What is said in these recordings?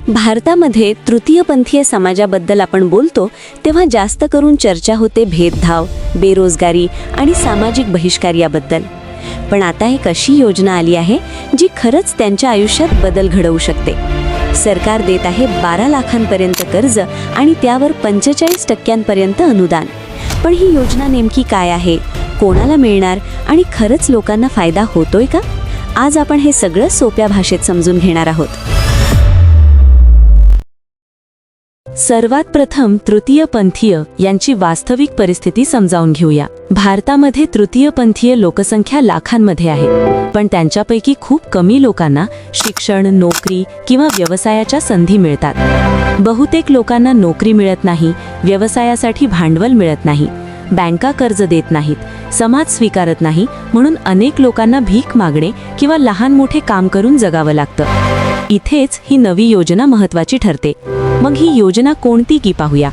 भारतामध्ये तृतीयपंथीय समाजाबद्दल आपण बोलतो तेव्हा जास्त करून चर्चा होते भेदभाव, बेरोजगारी आणि सामाजिक बहिष्कार याबद्दल. पण आता एक अशी योजना आली आहे जी खरंच त्यांच्या आयुष्यात बदल घडवू शकते. सरकार देत आहे 12 लाखांपर्यंत कर्ज आणि त्यावर 45% अनुदान. पण ही योजना नेमकी काय आहे, कोणाला मिळणार आणि खरंच लोकांना फायदा होतोय का? आज आपण हे सगळं सोप्या भाषेत समजून घेणार आहोत. सर्वात प्रथम तृतीयपंथीय यांची वास्तविक परिस्थिती समजावून घेऊया. भारतामध्ये तृतीयपंथीय लोकसंख्या लाखांमध्ये आहे, पण त्यांच्यापैकी खूप कमी लोकांना शिक्षण, नोकरी किंवा व्यवसायाच्या संधी मिळतात. बहुतेक लोकांना नोकरी मिळत नाही, व्यवसायासाठी भांडवल मिळत नाही, बँका कर्ज देत नाहीत, समाज स्वीकारत नाही, म्हणून अनेक लोकांना भीक मागणे किंवा लहान मोठे काम करून जगावं लागतं. इथेच ही नवी योजना महत्त्वाची ठरते. मग ही योजना कोणती की पाहूया.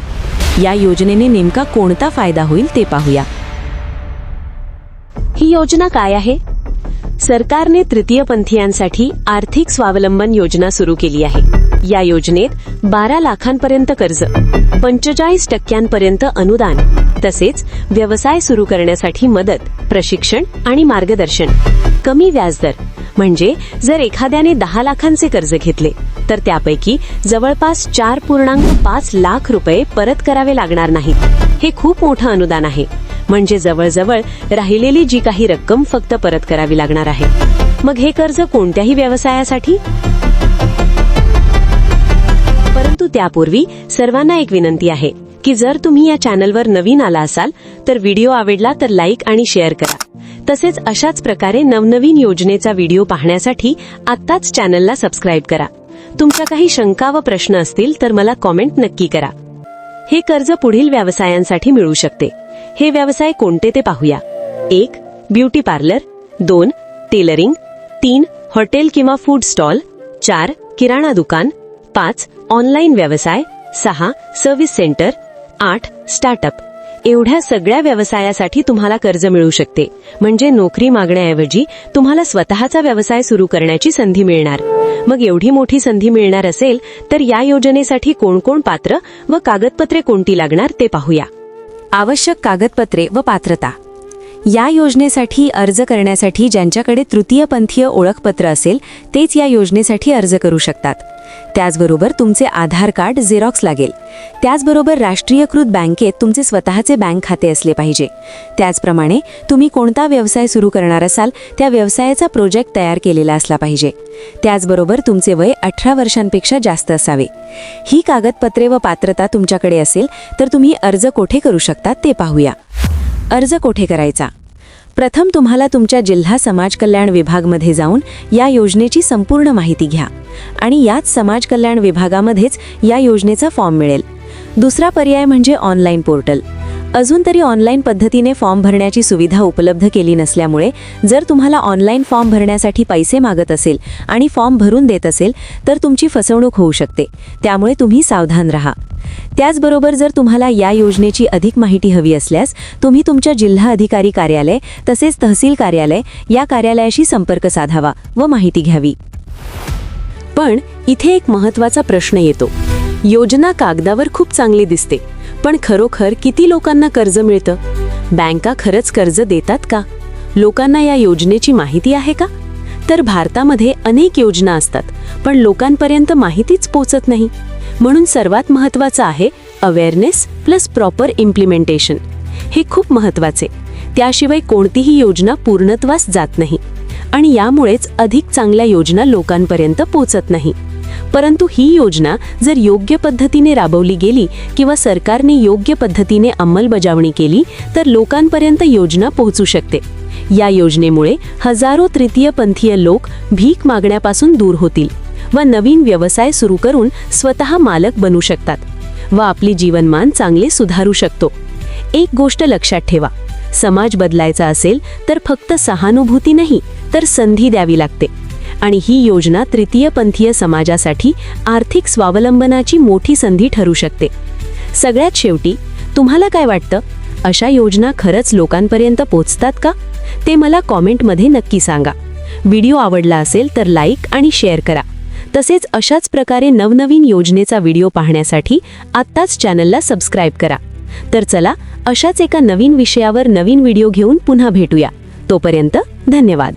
या योजनेने नेमका कोणता फायदा होईल ते पाहूया. ही योजना काय आहे? सरकारने तृतीयपंथीयांसाठी आर्थिक स्वावलंबन योजना सुरू केली आहे. या योजनेत 12 लाखांपर्यंत कर्ज, 45% अनुदान, तसेच व्यवसाय सुरू करण्यासाठी मदत, प्रशिक्षण आणि मार्गदर्शन, कमी व्याजदर. म्हणजे जर एखाद्याने 10 लाखांचे कर्ज घेतले तर त्यापैकी जवळपास 4.5 लाख रुपये परत करावे लागणार नाहीत. हे खूप मोठं अनुदान आहे. म्हणजे जवळजवळ राहिलेली जी काही रक्कम फक्त परत करावी लागणार आहे. मग हे कर्ज कोणत्याही व्यवसायासाठी? परंतु त्यापूर्वी सर्वांना एक विनंती आहे की जर तुम्ही या चॅनलवर नवीन आला असाल तर व्हिडिओ आवडला तर लाईक आणि शेअर करा. तसेच अशाच प्रकारे नवनवीन योजनेचा व्हिडिओ पाहण्यासाठी आत्ताच चॅनलला सबस्क्राईब करा. तुमच्या काही शंका व प्रश्न असतील तर मला कॉमेंट नक्की करा. हे कर्ज पुढील व्यवसायांसाठी मिळू शकते. हे व्यवसाय कोणते ते पाहूया. 1. Beauty parlour. 2. टेलरिंग. 3. हॉटेल किंवा फूड स्टॉल. 4. किराणा दुकान. 5. ऑनलाईन व्यवसाय. 6. Service centre. 8. स्टार्टअप. एवढ्या सगळ्या व्यवसायासाठी तुम्हाला कर्ज मिळू शकते. म्हणजे नोकरी मागण्याऐवजी तुम्हाला स्वतःचा व्यवसाय सुरू करण्याची संधी मिळणार. मग एवढी मोठी संधी मिळणार असेल तर या योजनेसाठी कोण कोण पात्र व कागदपत्रे कोणती लागणार ते पाहूया. आवश्यक कागदपत्रे व पात्रता. या योजनेसाठी अर्ज करण्यासाठी ज्यांच्याकडे तृतीयपंथीय ओळखपत्र असेल तेच या योजनेसाठी अर्ज करू शकतात. त्याचबरोबर तुमचे आधार कार्ड झेरॉक्स लागेल. त्याचबरोबर राष्ट्रीयकृत बँकेत तुमचे स्वतःचे बँक खाते असले पाहिजे. त्याचप्रमाणे तुम्ही कोणता व्यवसाय सुरू करणार असाल त्या व्यवसायाचा प्रोजेक्ट तयार केलेला असला पाहिजे. त्याचबरोबर तुमचे वय 18 वर्षांपेक्षा जास्त असावे. ही कागदपत्रे व पात्रता तुमच्याकडे असेल तर तुम्ही अर्ज कोठे करू शकता ते पाहूया. अर्ज कोठे करायचा? प्रथम तुम्हाला तुमच्या जिल्हा समाज कल्याण विभागमध्ये जाऊन या योजनेची संपूर्ण माहिती घ्या आणि याच समाज कल्याण विभागामध्येच या योजनेचा फॉर्म मिळेल. दुसरा पर्याय म्हणजे ऑनलाईन पोर्टल. अजून तरी ऑनलाईन पद्धतीने फॉर्म भरण्याची सुविधा उपलब्ध केली नसल्यामुळे जर तुम्हाला ऑनलाईन फॉर्म भरण्यासाठी पैसे मागत असेल आणि फॉर्म भरून देत असेल तर तुमची फसवणूक होऊ शकते. त्यामुळे तुम्ही सावधान राहा. त्याचबरोबर जर तुम्हाला या योजनेची अधिक माहिती हवी असल्यास तुम्ही तुमच्या जिल्हा अधिकारी कार्यालय तसेच तहसील कार्यालय या कार्यालयाशी संपर्क साधावा व माहिती घ्यावी. पण इथे एक महत्त्वाचा प्रश्न येतो. योजना कागदावर खूप चांगली दिसते, पण खरोखर किती लोकांना कर्ज मिळतं? बँका खरंच कर्ज देतात का? लोकांना या योजनेची माहिती आहे का? तर भारतामध्ये अनेक योजना असतात, पण लोकांपर्यंत माहितीच पोहोचत नाही. म्हणून सर्वात महत्त्वाचं आहे अवेअरनेस प्लस प्रॉपर इम्प्लिमेंटेशन. हे खूप महत्त्वाचे. त्याशिवाय कोणतीही योजना पूर्णत्वास जात नाही आणि यामुळेच अधिक चांगल्या योजना लोकांपर्यंत पोहोचत नाही. परंतु ही योजना जर योग्य पद्धतीने राबवली गेली किंवा सरकारने योग्य पद्धतीने अंमलबजावणी केली तर लोकांपर्यंत योजना पोहोचू शकते. या योजनेमुळे हजारो तृतीयपंथीय लोक भीक मागण्यापासून दूर होतील व नवीन व्यवसाय सुरू करून स्वतः मालक बनू शकतात व आपली जीवनमान चांगले सुधारू शकतो. एक गोष्ट लक्षात ठेवा, समाज बदलायचा असेल तर फक्त सहानुभूती नाही तर संधी द्यावी लागते. आणि ही योजना तृतीयपंथीय समाजासाठी आर्थिक स्वावलंबनाची मोठी संधी ठरू शकते. सगळ्यात शेवटी तुम्हाला काय वाटतं? अशा योजना खरंच लोकांपर्यंत पोहोचतात का? ते मला कॉमेंटमध्ये नक्की सांगा. व्हिडिओ आवडला असेल तर लाईक आणि शेअर करा. तसेच अशाच प्रकारे नवनवीन योजनेचा व्हिडिओ पाहण्यासाठी आत्ताच चॅनलला सबस्क्राईब करा. तर चला अशाच एका नवीन विषयावर नवीन व्हिडिओ घेऊन पुन्हा भेटूया. तोपर्यंत धन्यवाद.